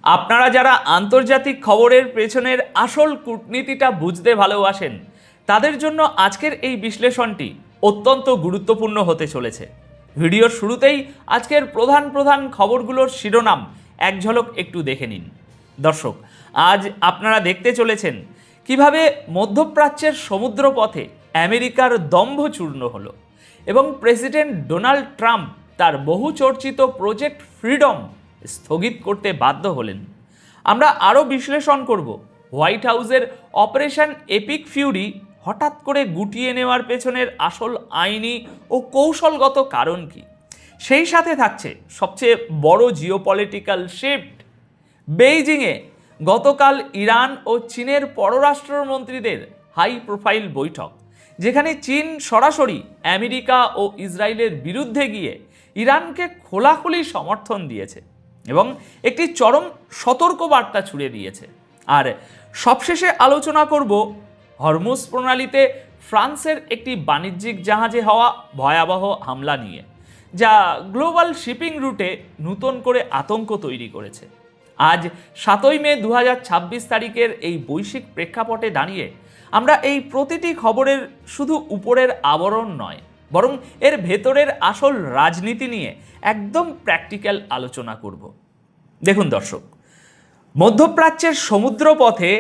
আপনারা যারা আন্তর্জাতিক খবরের পেছনের আসল কূটনীতিটা বুঝতে ভালোবাসেন তাদের জন্য আজকের এই বিশ্লেষণটি অত্যন্ত গুরুত্বপূর্ণ হতে চলেছে। ভিডিওর শুরুতেই আজকের প্রধান প্রধান খবরগুলোর শিরোনাম এক ঝলক একটু দেখে নিন। দর্শক, আজ আপনারা দেখতে চলেছেন কিভাবে মধ্যপ্রাচ্যের সমুদ্রপথে আমেরিকার দম্ভ চূর্ণ হলো এবং প্রেসিডেন্ট ডোনাল্ড ট্রাম্প তার বহু চর্চিত প্রজেক্ট ফ্রিডম স্থগিত করতে বাধ্য হলেন। আমরা আরও বিশ্লেষণ করব হোয়াইট হাউসের অপারেশন এপিক ফিউরি হঠাৎ করে গুটিয়ে নেওয়ার পেছনের আসল আইনি ও কৌশলগত কারণ কি। সেই সাথে থাকছে সবচেয়ে বড় জিওপলিটিক্যাল শিফট, বেইজিংয়ে গতকাল ইরান ও চীনের পররাষ্ট্রমন্ত্রীদের হাই প্রোফাইল বৈঠক, যেখানে চীন সরাসরি আমেরিকা ও ইসরায়েলের বিরুদ্ধে গিয়ে ইরানকে খোলাখুলি সমর্থন দিয়েছে এবং একটি চরম সতর্কবার্তা ছুড়ে দিয়েছে। আর সবশেষে আলোচনা করব হরমুজ প্রণালীতে ফ্রান্সের একটি বাণিজ্যিক জাহাজে হওয়া ভয়াবহ হামলা নিয়ে, যা গ্লোবাল শিপিং রুটে নতুন করে আতঙ্ক তৈরি করেছে। আজ 7ই মে 2026 তারিখের এই বৈশ্বিক প্রেক্ষাপটে দাঁড়িয়ে আমরা এই প্রতিটি খবরের শুধু উপরের আবরণ নয়, বরং এর ভেতরের আসল রাজনীতি নিয়ে একদম প্র্যাকটিক্যাল আলোচনা করব। দেখুন দর্শক, মধ্যপ্রাচ্যের সমুদ্রপথে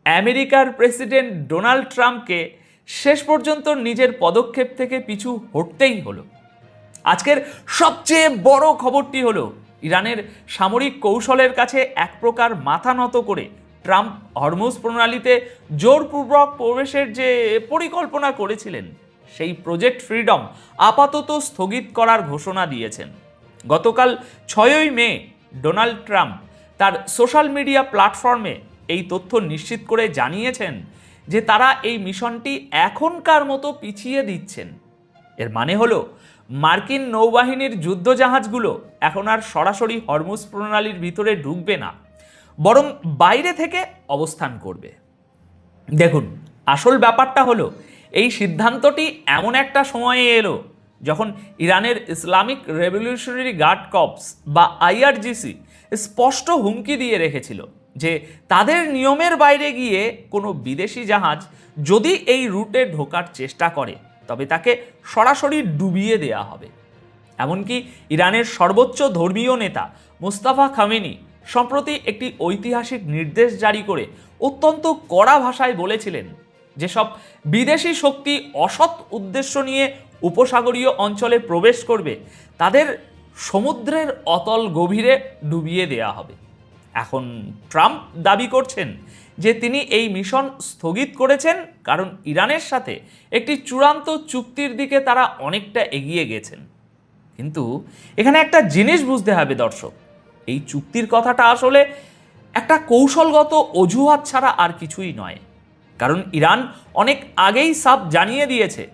আমেরিকার প্রেসিডেন্ট ডোনাল্ড ট্রাম্পকে শেষ পর্যন্ত নিজের পদক্ষেপ থেকে পিছু হটতেই হলো। আজকের সবচেয়ে বড় খবরটি হলো ইরানের সামরিক কৌশলের কাছে এক প্রকার মাথা নত করে ট্রাম্প হরমুজ প্রণালীতে জোরপূর্বক প্রবেশের যে পরিকল্পনা করেছিলেন সেই প্রজেক্ট ফ্রিডম আপাতত স্থগিত করার ঘোষণা দিয়েছেন। গতকাল 6ই মে ডোনাল্ড ট্রাম্প তার সোশ্যাল মিডিয়া প্ল্যাটফর্মে এই তথ্য নিশ্চিত করে জানিয়েছেন যে তারা এই মিশনটি এখনকার মতো পিছিয়ে দিচ্ছেন। এর মানে হলো মার্কিন নৌবাহিনীর যুদ্ধজাহাজগুলো এখন আর সরাসরি হরমুজ প্রণালীর ভিতরে ঢুকবে না, বরং বাইরে থেকে অবস্থান করবে। দেখুন, আসল ব্যাপারটা হলো এই সিদ্ধান্তটি এমন একটা সময়ে এলো যখন ইরানের ইসলামিক রেভলিউশনারি গার্ড কর্পস বা আইআরজিসি স্পষ্ট হুমকি দিয়ে রেখেছিল যে তাদের নিয়মের বাইরে গিয়ে কোনো বিদেশি জাহাজ যদি এই রুটে ঢোকার চেষ্টা করে তবে তাকে সরাসরি ডুবিয়ে দেওয়া হবে। এমনকি ইরানের সর্বোচ্চ ধর্মীয় নেতা মুস্তাফা খামেনি সম্প্রতি একটি ঐতিহাসিক নির্দেশ জারি করে অত্যন্ত কড়া ভাষায় বলেছিলেন যেসব বিদেশি শক্তি অসৎ উদ্দেশ্য নিয়ে উপসাগরীয় অঞ্চলে প্রবেশ করবে তাদের সমুদ্রের অতল গভীরে ডুবিয়ে দেওয়া হবে। এখন ট্রাম্প দাবি করছেন যে তিনি এই মিশন স্থগিত করেছেন কারণ ইরানের সাথে একটি চূড়ান্ত চুক্তির দিকে তারা অনেকটা এগিয়ে গেছেন। কিন্তু এখানে একটা জিনিস বুঝতে হবে দর্শক, এই চুক্তির কথাটা আসলে একটা কৌশলগত অজুহাত ছাড়া আর কিছুই নয়। কারণ ইরান অনেক আগেই সাফ জানিয়ে দিয়েছে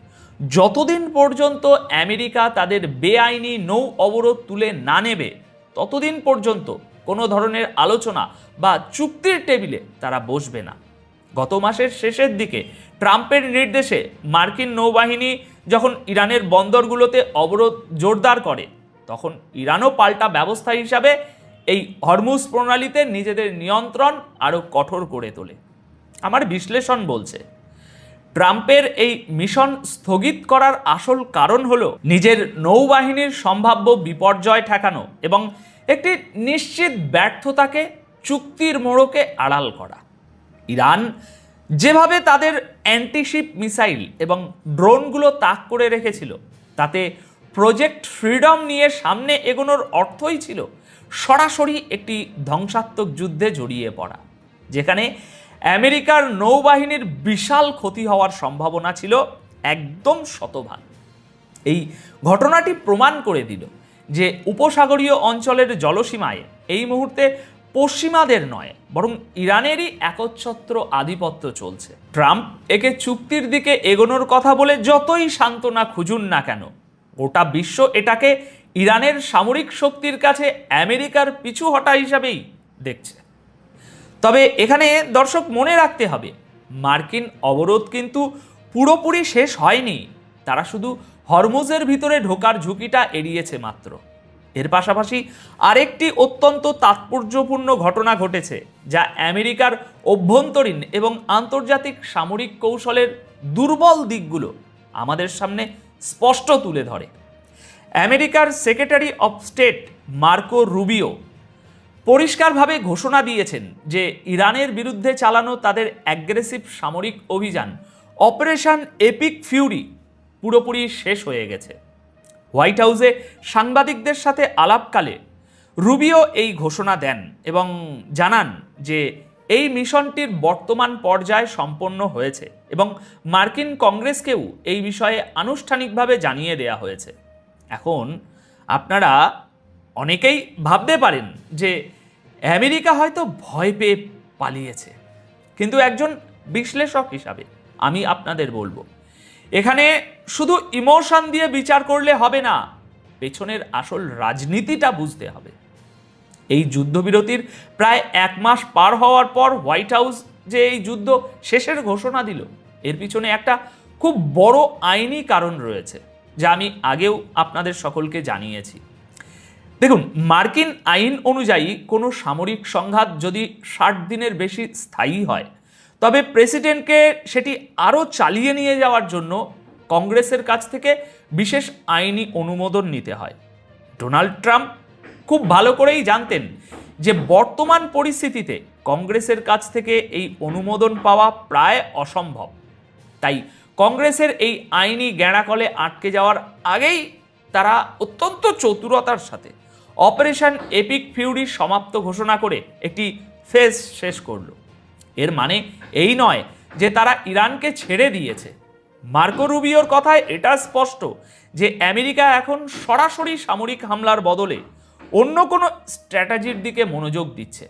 যতদিন পর্যন্ত আমেরিকা তাদের বেআইনি নৌ অবরোধ তুলে না নেবে ততদিন পর্যন্ত কোনো ধরনের আলোচনা বা চুক্তির টেবিলে তারা বসবে না। গত মাসের শেষের দিকে ট্রাম্পের নির্দেশে মার্কিন নৌবাহিনী যখন ইরানের বন্দরগুলোতে অবরোধ জোরদার করে তখন ইরানও পাল্টা ব্যবস্থা হিসাবে এই হরমুজ প্রণালীতে নিজেদের নিয়ন্ত্রণ আরও কঠোর করে তোলে। আমার বিশ্লেষণ বলছে ট্রাম্পের এই মিশন স্থগিত করার আসল কারণ হলো নিজের নৌবাহিনীর সম্ভাব্য বিপর্যয় ঠেকানো এবং একটি নিশ্চিত ব্যর্থতাকে চুক্তির মোড়কে আড়াল করা। ইরান যেভাবে তাদের অ্যান্টিশিপ মিসাইল এবং ড্রোনগুলো তাক করে রেখেছিল তাতে প্রজেক্ট ফ্রিডম নিয়ে সামনে এগোনোর অর্থই ছিল সরাসরি একটি ধ্বংসাত্মক যুদ্ধে জড়িয়ে পড়া, যেখানে আমেরিকার নৌবাহিনীর বিশাল ক্ষতি হওয়ার সম্ভাবনা ছিল একদম শতভাগ। এই ঘটনাটি প্রমাণ করে দিল যে উপসাগরীয় অঞ্চলের জলসীমায় এই মুহূর্তে পশ্চিমাদের নয় বরং ইরানেরই একচ্ছত্র আধিপত্য চলছে। ট্রাম্প একে চুক্তির দিকে এগোনোর কথা বলে যতই সান্ত্বনা খুঁজুন না কেন, গোটা বিশ্ব এটাকে ইরানের সামরিক শক্তির কাছে আমেরিকার পিছু হটা হিসাবেই দেখছে। তবে এখানে দর্শক মনে রাখতে হবে মার্কিন অবরোধ কিন্তু পুরোপুরি শেষ হয়নি, তারা শুধু হরমুজের ভিতরে ঢোকার ঝুঁকিটা এড়িয়েছে মাত্র। এর পাশাপাশি আরেকটি অত্যন্ত তাৎপর্যপূর্ণ ঘটনা ঘটেছে, যা আমেরিকার অভ্যন্তরীণ এবং আন্তর্জাতিক সামরিক কৌশলের দুর্বল দিকগুলো আমাদের সামনে স্পষ্ট তুলে ধরে। আমেরিকার secretary of state Marco Rubio পরিষ্কারভাবে ঘোষণা দিয়েছেন যে ইরানের বিরুদ্ধে চালানো তাদের অ্যাগ্রেসিভ সামরিক অভিযান অপারেশন এপিক ফিউরি পুরোপুরি শেষ হয়ে গেছে। হোয়াইট হাউসে সাংবাদিকদের সাথে আলাপকালে রুবিও এই ঘোষণা দেন এবং জানান যে এই মিশনটির বর্তমান পর্যায়ে সম্পন্ন হয়েছে এবং মার্কিন কংগ্রেসকেও এই বিষয়ে আনুষ্ঠানিকভাবে জানিয়ে দেয়া হয়েছে। এখন আপনারা অনেকেই ভাবতে পারেন যে আমেরিকা হয়তো ভয় পেয়ে পালিয়েছে, কিন্তু একজন বিশ্লেষক হিসাবে আমি আপনাদের বলবো, এখানে শুধু ইমোশন দিয়ে বিচার করলে হবে না, পেছনের আসল রাজনীতিটা বুঝতে হবে। এই যুদ্ধবিরতির প্রায় 1 মাস পার হওয়ার পর হোয়াইট হাউস যে এই যুদ্ধ শেষের ঘোষণা দিল, এর পিছনে একটা খুব বড় আইনি কারণ রয়েছে, যা আমি আগেও আপনাদের সকলকে জানিয়েছি। দেখুন, মার্কিন আইন অনুযায়ী কোনো সামরিক সংঘাত যদি 60 দিনের বেশি স্থায়ী হয়, তবে প্রেসিডেন্টকে সেটি আরও চালিয়ে নিয়ে যাওয়ার জন্য কংগ্রেসের কাছ থেকে বিশেষ আইনি অনুমোদন নিতে হয়। ডোনাল্ড ট্রাম্প খুব ভালো করেই জানতেন যে বর্তমান পরিস্থিতিতে কংগ্রেসের কাছ থেকে এই অনুমোদন পাওয়া প্রায় অসম্ভব। তাই কংগ্রেসের এই আইনি গ্যাঁড়াকলে আটকে যাওয়ার আগেই তারা অত্যন্ত চতুরতার সাথে অপারেশন এপিক ফিউরি সমাপ্ত ঘোষণা করে একটি ফেজ শেষ করল। এর মানে এই নয় যে তারা ইরানকে ছেড়ে দিয়েছে। মার্কো রুবিওর কথায় এটা স্পষ্ট যে আমেরিকা এখন সরাসরি সামরিক হামলার বদলে অন্য কোনো স্ট্র্যাটেজির দিকে মনোযোগ দিচ্ছে।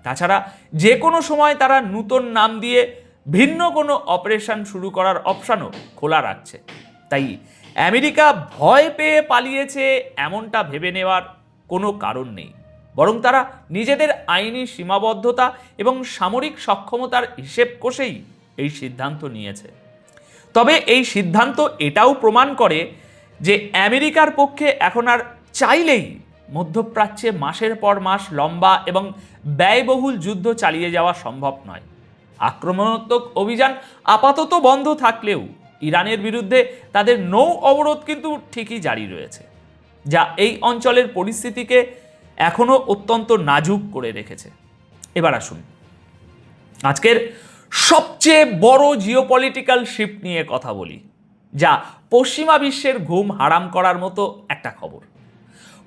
তাছাড়া যে কোনো সময় তারা নতুন নাম দিয়ে ভিন্ন কোনো অপারেশন শুরু করার অপশানও খোলা রাখছে। তাই আমেরিকা ভয় পেয়ে পালিয়েছে এমনটা ভেবে নেওয়ার কোনো কারণ নেই, বরং তারা নিজেদের আইনি সীমাবদ্ধতা এবং সামরিক সক্ষমতার হিসেব কষেই এই সিদ্ধান্ত নিয়েছে। তবে এই সিদ্ধান্ত এটাও প্রমাণ করে যে আমেরিকার পক্ষে এখন আর চাইলেই মধ্যপ্রাচ্যে মাসের পর মাস লম্বা এবং ব্যয়বহুল যুদ্ধ চালিয়ে যাওয়া সম্ভব নয়। আক্রমণাত্মক অভিযান আপাতত বন্ধ থাকলেও ইরানের বিরুদ্ধে তাদের নৌ অবরোধ কিন্তু ঠিকই জারি রয়েছে, যা এই অঞ্চলের পরিস্থিতিকে এখনো অত্যন্ত নাজুক করে রেখেছে। এবার আসুন আজকের সবচেয়ে বড় জিওপলিটিক্যাল শিফট নিয়ে কথা বলি, যা পশ্চিমা বিশ্বের ঘুম হারাম করার মতো একটা খবর।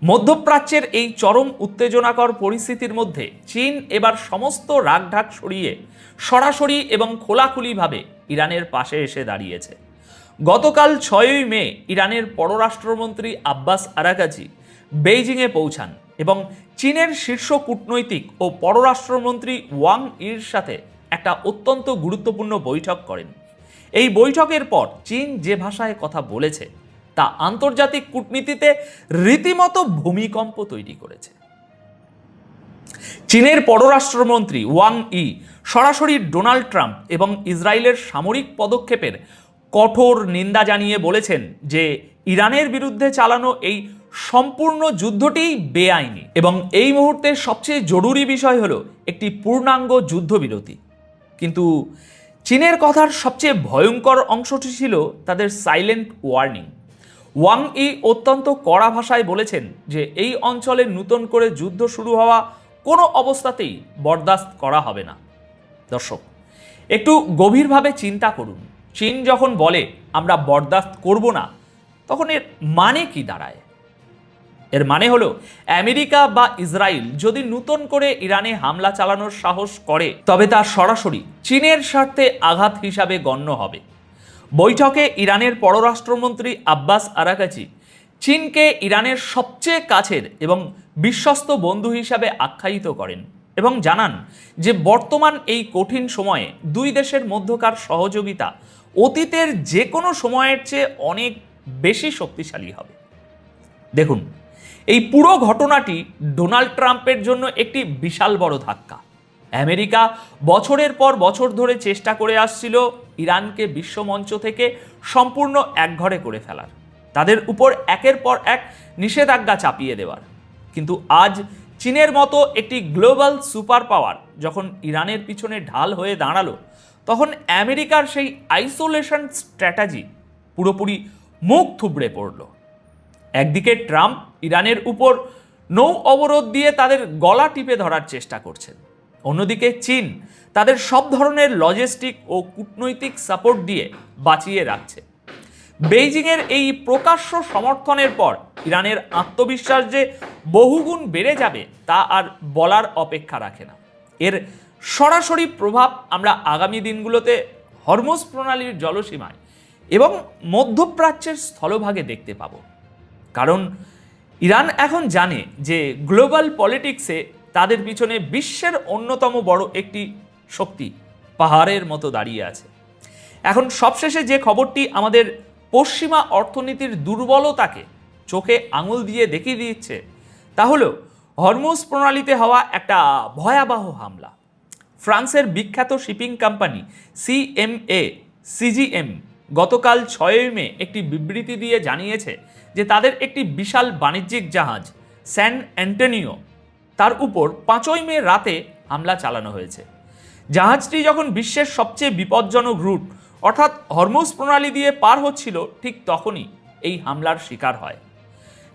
মধ্যপ্রাচ্যের এই চরম উত্তেজনাকর পরিস্থিতির মধ্যে চীন এবার সমস্ত রাগঢাক সরিয়ে সরাসরি এবং খোলাখুলিভাবে ইরানের পাশে এসে দাঁড়িয়েছে। গতকাল 6ই মে ইরানের পররাষ্ট্রমন্ত্রী আব্বাস আরাগাচি বেইজিংয়ে পৌঁছান এবং চীনের শীর্ষ কূটনৈতিক ও পররাষ্ট্রমন্ত্রী ওয়াং ইর সাথে একটা অত্যন্ত গুরুত্বপূর্ণ বৈঠক করেন। এই বৈঠকের পর চীন যে ভাষায় কথা বলেছে তা আন্তর্জাতিক কূটনীতিতে রীতিমতো ভূমিকম্প তৈরি করেছে। চীনের পররাষ্ট্রমন্ত্রী ওয়াং ই সরাসরি ডোনাল্ড ট্রাম্প এবং ইসরায়েলের সামরিক পদক্ষেপের কঠোর নিন্দা জানিয়ে বলেছেন যে ইরানের বিরুদ্ধে চালানো এই সম্পূর্ণ যুদ্ধটিই বেআইনি এবং এই মুহূর্তে সবচেয়ে জরুরি বিষয় হলো একটি পূর্ণাঙ্গ যুদ্ধবিরতি। কিন্তু চীনের কথার সবচেয়ে ভয়ঙ্কর অংশটি ছিল তাদের সাইলেন্ট ওয়ার্নিং। ওয়াং ই অত্যন্ত কড়া ভাষায় বলেছেন যে এই অঞ্চলে নতুন করে যুদ্ধ শুরু হওয়া কোনো অবস্থাতেই বরদাস্ত করা হবে না। দর্শক, একটু গভীরভাবে চিন্তা করুন, চীন যখন বলে আমরা বরদাস্ত করব না, তখন এর মানে কি দাঁড়ায়? এর মানে হলো আমেরিকা বা ইসরায়েল যদি নতুন করে ইরানে হামলা চালানোর সাহস করে, তবে তা সরাসরি চীনের স্বার্থে আঘাত হিসাবে গণ্য হবে। বৈঠকে ইরানের পররাষ্ট্রমন্ত্রী আব্বাস আরাগাচি চীনকে ইরানের সবচেয়ে কাছের এবং বিশ্বস্ত বন্ধু হিসাবে আখ্যায়িত করেন এবং জানান যে বর্তমান এই কঠিন সময়ে দুই দেশের মধ্যকার সহযোগিতা অতীতের যে কোনো সময়ের চেয়ে অনেক বেশি শক্তিশালী হবে। দেখুন, এই পুরো ঘটনাটি ডোনাল্ড ট্রাম্পের জন্য একটি বিশাল বড় ধাক্কা। আমেরিকা বছরের পর বছর ধরে চেষ্টা করে আসছিল ইরানকে বিশ্বমঞ্চ থেকে সম্পূর্ণ একঘরে করে ফেলার, তাদের উপর একের পর এক নিষেধাজ্ঞা চাপিয়ে দেওয়ার। কিন্তু আজ চীনের মতো একটি গ্লোবাল সুপার পাওয়ার যখন ইরানের পিছনে ঢাল হয়ে দাঁড়ালো, তখন আমেরিকার সেই আইসোলেশন স্ট্র্যাটেজি পুরোপুরি মুখ থুবড়ে পড়ল। একদিকে ট্রাম্প ইরানের উপর নৌ অবরোধ দিয়ে তাদের গলা টিপে ধরার চেষ্টা করছেন, অন্যদিকে চীন তাদের সব ধরনের লজিস্টিক ও কূটনৈতিক সাপোর্ট দিয়ে বাঁচিয়ে রাখছে। বেইজিংয়ের এই প্রকাশ্য সমর্থনের পর ইরানের আত্মবিশ্বাস যে বহুগুণ বেড়ে যাবে তা আর বলার অপেক্ষা রাখে না। এর সরাসরি প্রভাব আমরা আগামী দিনগুলোতে হরমুজ প্রণালীর জলসীমায় এবং মধ্যপ্রাচ্যের স্থলভাগে দেখতে পাব। কারণ ইরান এখন জানে যে গ্লোবাল পলিটিক্সে তাদের পিছনে বিশ্বের অন্যতম বড় একটি শক্তি পাহাড়ের মতো দাঁড়িয়ে আছে। এখন সবশেষে যে খবরটি আমাদের পশ্চিমা অর্থনীতির দুর্বলতাকে চোখে আঙুল দিয়ে দেখিয়ে দিচ্ছে তা হলো হরমুজ প্রণালীতে হওয়া একটা ভয়াবহ হামলা। ফ্রান্সের বিখ্যাত শিপিং কোম্পানি সিজিএম গতকাল 6 মে একটি বিবৃতি দিয়ে জানিয়েছে যে তাদের একটি বিশাল বাণিজ্যিক জাহাজ স্যান অ্যান্টোনিও তার উপর 5 মে রাতে হামলা চালানো হয়েছে। জাহাজটি যখন বিশ্বের সবচেয়ে বিপজ্জনক রুট অর্থাৎ হরমুজ প্রণালী দিয়ে পার হচ্ছিল, ঠিক তখনই এই হামলার শিকার হয়।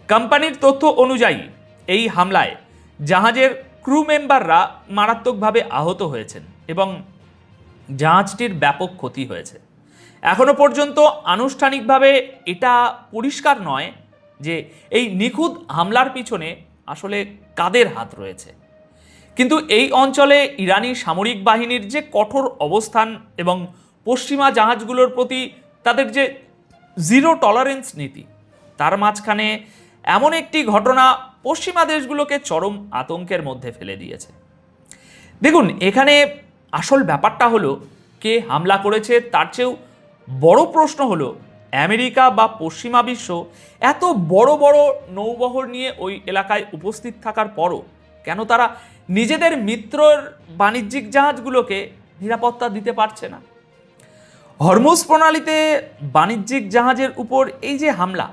কোম্পানির তথ্য অনুযায়ী এই হামলায় জাহাজের ক্রু মেম্বাররা মারাত্মকভাবে আহত হয়েছেন এবং জাহাজটির ব্যাপক ক্ষতি হয়েছে। এখনো পর্যন্ত আনুষ্ঠানিকভাবে এটা পরিষ্কার নয় যে এই নিখুঁত হামলার পিছনে আসলে কাদের হাত রয়েছে। কিন্তু এই অঞ্চলে ইরানি সামরিক বাহিনীর যে কঠোর অবস্থান এবং পশ্চিমা জাহাজগুলোর প্রতি তাদের যে জিরো টলারেন্স নীতি, তার মাঝখানে এমন একটি ঘটনা পশ্চিমা দেশগুলোকে চরম আতঙ্কের মধ্যে ফেলে দিয়েছে। দেখুন, এখানে আসল ব্যাপারটা হলো কে হামলা করেছে, তার চেয়েও বড় প্রশ্ন হলো আমেরিকা বা পশ্চিমা বিশ্ব এত বড় বড় নৌবহর নিয়ে ওই এলাকায় উপস্থিত থাকার পরও কেন তারা নিজেদের মিত্রর বাণিজ্যিক জাহাজগুলোকে নিরাপত্তা দিতে পারছে না। হরমুজ প্রণালীতে বাণিজ্যিক জাহাজের উপর এই যে হামলা,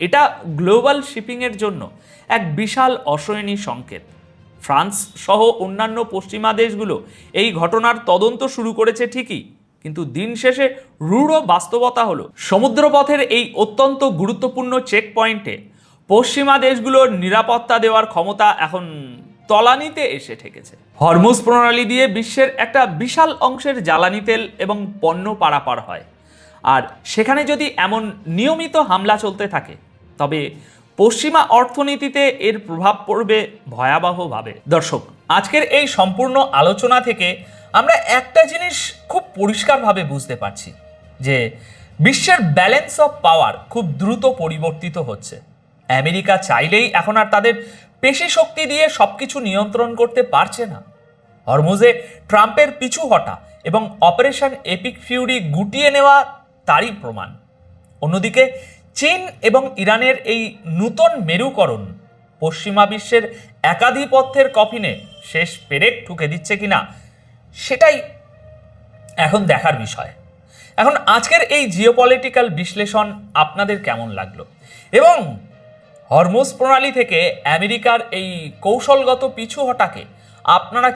এটা গ্লোবাল শিপিংয়ের জন্য এক বিশাল অশনি সংকেত। ফ্রান্স সহ অন্যান্য পশ্চিমা দেশগুলো এই ঘটনার তদন্ত শুরু করেছে ঠিকই, কিন্তু দিন শেষে রূঢ় বাস্তবতা হলো সমুদ্রপথের এই অত্যন্ত গুরুত্বপূর্ণ চেক পয়েন্টে পশ্চিমা দেশগুলোর নিরাপত্তা দেওয়ার ক্ষমতা এখন তলানিতে এসে ঠেকেছে। হরমুজ প্রণালী দিয়ে বিশ্বের একটা বিশাল অংশের জ্বালানি তেল এবং পণ্য পারাপার হয়, আর সেখানে যদি এমন নিয়মিত হামলা চলতে থাকে তবে পশ্চিমা অর্থনীতিতে এর প্রভাব পড়বে ভয়াবহভাবে। দর্শক, আজকের এই সম্পূর্ণ আলোচনা থেকে আমরা একটা জিনিস খুব পরিষ্কারভাবে বুঝতে পারছি যে বিশ্বের ব্যালেন্স অফ পাওয়ার খুব দ্রুত পরিবর্তিত হচ্ছে। আমেরিকা চাইলেই এখন আর তাদের পেশি শক্তি দিয়ে সবকিছু নিয়ন্ত্রণ করতে পারছে না। হরমুজে ট্রাম্পের পিছু হটা এবং অপারেশন এপিক ফিউরি গুটিয়ে নেওয়া তারই প্রমাণ। অন্যদিকে চীন এবং ইরানের এই নূতন মেরুকরণ পশ্চিমা বিশ্বের একাধিপত্যের কফিনে শেষ পেরেক ঠুকে দিচ্ছে কিনা সেটাই এখন দেখার বিষয়। এখন আজকের এই জিওপলিটিক্যাল বিশ্লেষণ আপনাদের কেমন লাগলো এবং হরমুজ প্রণালী থেকে আমেরিকার এই কৌশলগত পিছু হটাকে আপনারা